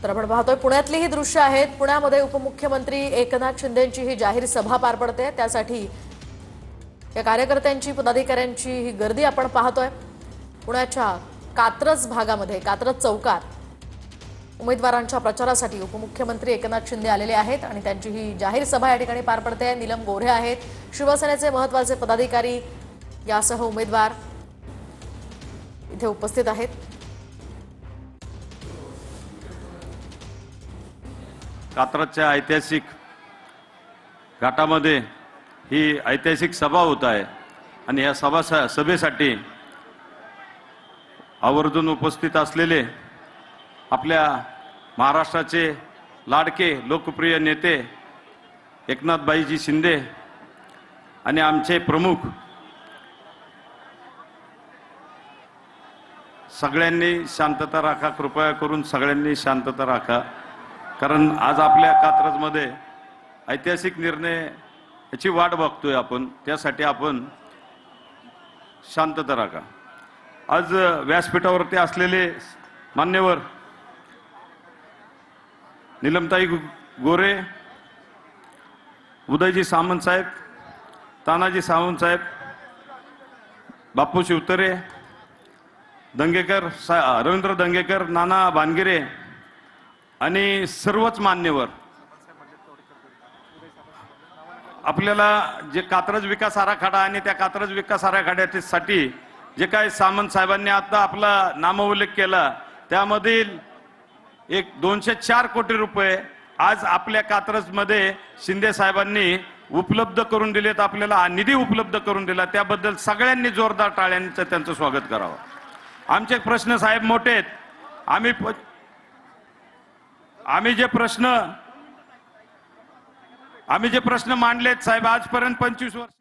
तर आपण पाहतोय पुण्यातली ही दृश्य आहेत। पुण्यामध्ये उपमुख्यमंत्री एकनाथ शिंदेंची ही जाहीर सभा पार पडते। त्यासाठी या कार्यकर्त्यांची पदाधिकाऱ्यांची ही गर्दी आपण पाहतोय। पुण्याच्या कात्रज भागामध्ये कात्रज चौकात उमेदवारांच्या प्रचारासाठी उपमुख्यमंत्री एकनाथ शिंदे आलेले आहेत आणि त्यांची ही जाहीर सभा या ठिकाणी पार पडते। नीलम गोऱ्हे आहेत, शिवसेनेचे महत्त्वाचे पदाधिकारी यासह उमेदवार इथे उपस्थित आहेत। कात्रजच्या ऐतिहासिक घाटामध्ये ही ऐतिहासिक सभा होत आहे आणि या सभेसाठी आवर्जून उपस्थित असलेले आपल्या महाराष्ट्राचे लाडके लोकप्रिय नेते एकनाथबाईजी शिंदे आणि आमचे प्रमुख सगळ्यांनी शांतता राखा, कृपया करून सगळ्यांनी शांतता राखा, कारण आज आपल्या कात्रजमध्ये ऐतिहासिक निर्णय याची वाट बघतोय आपण, त्यासाठी आपण शांतता राखा। आज व्यासपीठावरती असलेले मान्यवर नीलमताई गोरे, उदयजी सामंत साहेब, तानाजी सावंत साहेब, बापू शिवतरे, दंगेकर रवींद्र दंगेकर, नाना भानगिरे आणि सर्वच मान्यवर आपल्याला जे कात्रज विकास आराखडा आणि त्या कात्रज विकास आराखड्यासाठी जे काही सामंत साहेबांनी आता आपला नामोल्लेख केला त्यामधील एक 204 कोटी रुपये आज आपल्या कात्रजमध्ये शिंदे साहेबांनी उपलब्ध करून दिलेत, आपल्याला निधी उपलब्ध करून दिला, त्याबद्दल सगळ्यांनी जोरदार टाळ्यांचं त्यांचं स्वागत करावं। आमचे प्रश्न साहेब मोठे आहेत, आम्ही जे प्रश्न मांडलेत साहेब आजपर्यंत 25 वर्ष